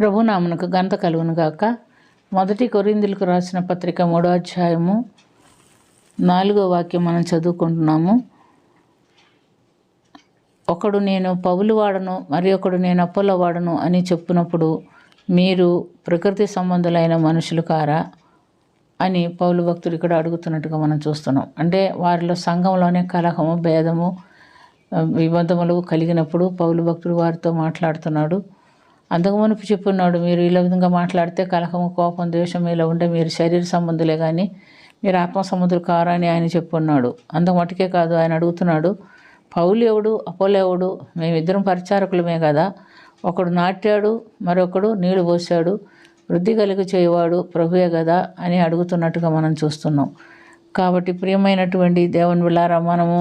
ప్రభు నామమునకు ఘనత కలుగును గాక. మొదటి కొరింథీయులకు రాసిన పత్రిక 3వ అధ్యాయము 4వ వాక్యం మనం చదువుకుంటున్నాము. ఒకడు నేను పౌలు వాడను, మరి ఒకడు నేను అపోల్లో వాడను అని చెప్పునప్పుడు మీరు ప్రకృతి సంబంధులైన మనుషులు కారా అని పౌలు భక్తుడు ఇక్కడ అడుగుతున్నట్టుగా మనం చూస్తున్నాం. అంటే వారిలో సంఘంలోనే కలహము, భేదము, విబంధములు కలిగినప్పుడు పౌలు భక్తుడు వారితో మాట్లాడుతున్నాడు. అంతకు మునుపు చెప్పున్నాడు, మీరు ఇలా విధంగా మాట్లాడితే కలహము, కోపం, ద్వేషం ఇలా ఉంటే మీరు శరీర సంబంధులే కానీ మీరు ఆత్మ సంబంధులు కారా అని ఆయన చెప్పున్నాడు. అంత మటుకే కాదు, ఆయన అడుగుతున్నాడు, పౌలు ఎవడు, అపోల్లో ఎవడు? మేమిద్దరం పరిచారకులమే కదా. ఒకడు నాటాడు, మరొకడు నీళ్లు పోసాడు, వృద్ధి కలిగి చేయవాడు ప్రభువే కదా అని అడుగుతున్నట్టుగా మనం చూస్తున్నాం. కాబట్టి ప్రియమైనటువంటి దేవుని బిడ్డలారా, మనము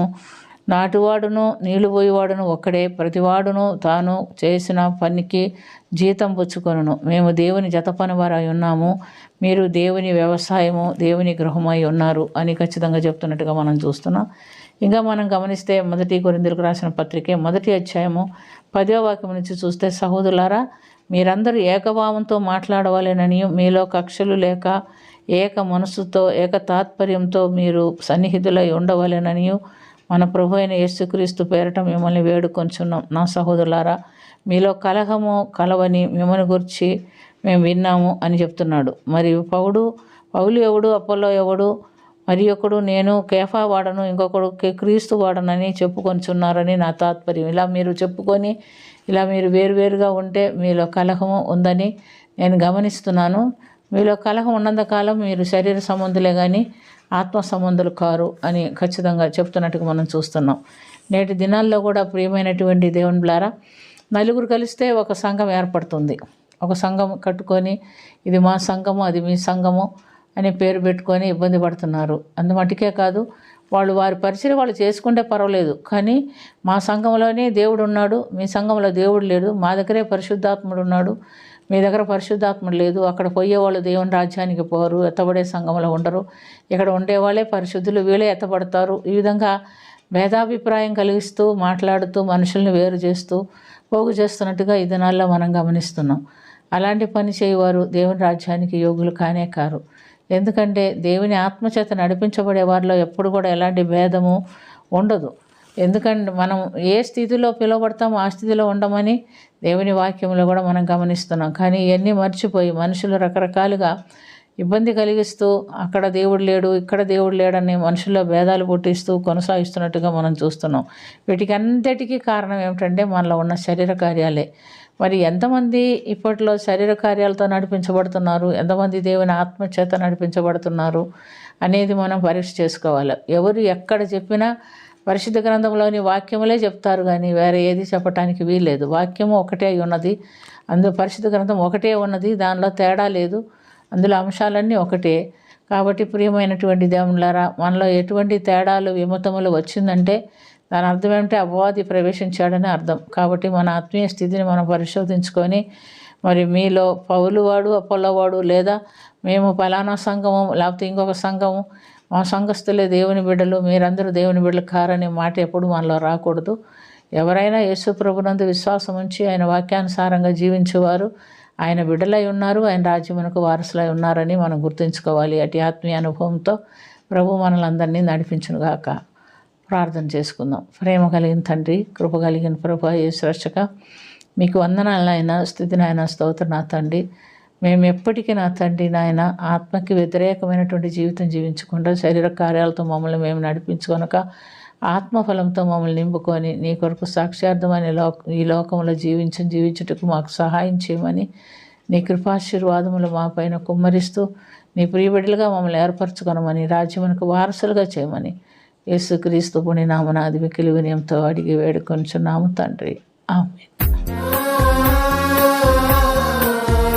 నాటువాడును నీళ్లు పోయేవాడును ఒక్కడే, ప్రతివాడును తాను చేసిన పనికి జీతం పుచ్చుకొనును. మేము దేవుని జత పని వారై ఉన్నాము, మీరు దేవుని వ్యవసాయము, దేవుని గృహమై ఉన్నారు అని ఖచ్చితంగా చెప్తున్నట్టుగా మనం చూస్తున్నాం. ఇంకా మనం గమనిస్తే మొదటి కొరింథీయులకు రాసిన పత్రికే 1వ అధ్యాయము 10వ వాక్యం నుంచి చూస్తే, సహోదరులారా మీరందరూ ఏకభావంతో మాట్లాడవాలననియు, మీలో కక్షలు లేక ఏక మనస్సుతో ఏక తాత్పర్యంతో మీరు సన్నిహితులై ఉండవలెననియు మన ప్రభు అయిన యేసుక్రీస్తు పేరట మిమ్మల్ని వేడుకొంచున్నాం. నా సహోదరులారా, మీలో కలహము కలవని మిమ్మల్ని గురించి మేము విన్నాము అని చెప్తున్నాడు. మరియు పౌలు ఎవడు, అపోల్లో ఎవడు? మరి ఒకడు నేను కేఫా వాడను, ఇంకొకడు క్రీస్తు వాడనని చెప్పుకొంచున్నారని నా తాత్పర్యం. ఇలా మీరు చెప్పుకొని ఇలా మీరు వేరువేరుగా ఉంటే మీలో కలహము ఉందని నేను గమనిస్తున్నాను. మీలో కలహం ఉన్నంతకాలం మీరు శరీర సంబంధులే కానీ ఆత్మ సంబంధులు కారు అని ఖచ్చితంగా చెప్తున్నట్టుగా మనం చూస్తున్నాం. నేటి దినాల్లో కూడా ప్రియమైనటువంటి దేవుని బిడ్డలారా, నలుగురు కలిస్తే ఒక సంఘం ఏర్పడుతుంది. ఒక సంఘం కట్టుకొని ఇది మా సంఘము, అది మీ సంఘము అని పేరు పెట్టుకొని ఇబ్బంది పడుతున్నారు. అందుమటుకే కాదు, వాళ్ళు వారి పరిచయం వాళ్ళు చేసుకుంటే పర్వాలేదు, కానీ మా సంఘంలోనే దేవుడు ఉన్నాడు, మీ సంఘంలో దేవుడు లేడు, మా దగ్గరే పరిశుద్ధాత్ముడు ఉన్నాడు, మీ దగ్గర పరిశుద్ధాత్ముడు లేదు, అక్కడ పోయేవాళ్ళు దేవుని రాజ్యానికి పోరు, ఎత్తబడే సంఘంలో ఉండరు, ఇక్కడ ఉండేవాళ్ళే పరిశుద్ధులు, వీళ్ళే ఎత్తబడతారు. ఈ విధంగా భేదాభిప్రాయం కలిగిస్తూ మాట్లాడుతూ మనుషుల్ని వేరు చేస్తూ పోగు చేస్తున్నట్టుగా ఈ దినాల్లో మనం గమనిస్తున్నాం. అలాంటి పని చేయవారు దేవుని రాజ్యానికి యోగులు కానే కారు. ఎందుకంటే దేవుని ఆత్మచేత నడిపించబడే వారిలో ఎప్పుడు కూడా ఎలాంటి భేదము ఉండదు. ఎందుకంటే మనం ఏ స్థితిలో పిలువబడతామో ఆ స్థితిలో ఉండమని దేవుని వాక్యంలో కూడా మనం గమనిస్తున్నాం. కానీ ఇవన్నీ మర్చిపోయి మనుషులు రకరకాలుగా ఇబ్బంది కలిగిస్తూ అక్కడ దేవుడు లేడు, ఇక్కడ దేవుడు లేడని మనుషుల్లో భేదాలు పుట్టిస్తూ కొనసాగిస్తున్నట్టుగా మనం చూస్తున్నాం. వీటికి అంతటికీ కారణం ఏమిటంటే మనలో ఉన్న శరీర కార్యాలే. మరి ఎంతమంది ఇప్పట్లో శరీర కార్యాలతో నడిపించబడుతున్నారు, ఎంతమంది దేవుని ఆత్మచేత నడిపించబడుతున్నారు అనేది మనం పరీక్ష చేసుకోవాలి. ఎవరు ఎక్కడ చెప్పినా పరిశుద్ధ గ్రంథంలోని వాక్యములే చెప్తారు, కానీ వేరే ఏది చెప్పటానికి వీల్లేదు. వాక్యము ఒకటే ఉన్నది, అందులో పరిశుద్ధ గ్రంథం ఒకటే ఉన్నది, దానిలో తేడా లేదు, అందులో అంశాలన్నీ ఒకటే. కాబట్టి ప్రియమైనటువంటి దేవునులారా, మనలో ఎటువంటి తేడాలు విమతములు వచ్చిందంటే దాని అర్థం ఏమిటంటే అపవాది ప్రవేశించాడని అర్థం. కాబట్టి మన ఆత్మీయ స్థితిని మనం పరిశోధించుకొని, మరి మీలో పౌలు వాడు, అపోల్లో వాడు, లేదా మేము ఫలానా సంఘము లేకపోతే ఇంకొక సంఘము, మా సంఘస్థులే దేవుని బిడ్డలు, మీరందరూ దేవుని బిడ్డలు కారనే మాట ఎప్పుడు మనలో రాకూడదు. ఎవరైనా యేసు ప్రభునందు విశ్వాసం ఉంచి ఆయన వాక్యానుసారంగా జీవించేవారు ఆయన బిడ్డలై ఉన్నారు, ఆయన రాజ్యమునకు వారసులై ఉన్నారని మనం గుర్తుంచుకోవాలి. అటు ఆత్మీయ అనుభవంతో ప్రభు మనలందరినీ నడిపించునుగాక. ప్రార్థన చేసుకుందాం. ప్రేమ కలిగిన తండ్రి, కృప కలిగిన ప్రభు యేసు రక్షక, మీకు వందనాలైనా స్థుతినైనా స్తోత్రం నా తండ్రి. మేము ఎప్పటికీ నా తండ్రి నాయన ఆత్మకి వ్యతిరేకమైనటువంటి జీవితం జీవించకుండా శరీర కార్యాలతో మమ్మల్ని మేము నడిపించుకొనక ఆత్మఫలంతో మమ్మల్ని నింపుకొని నీ కొరకు సాక్ష్యార్థమైన ఈ లోకంలో జీవించుటకు మాకు సహాయం చేయమని నీ కృపాశీర్వాదములు మా పైన కుమ్మరిస్తూ నీ ప్రియబిడ్డలుగా మమ్మల్ని ఏర్పరచుకొనమని రాజ్యమునకు వారసులుగా చేయమని యేసుక్రీస్తు పుణ్యనామమున అతి మిక్కిలి వినయంతో అడిగి వేడుకొనుచున్నాము తండ్రి. ఆమేన్.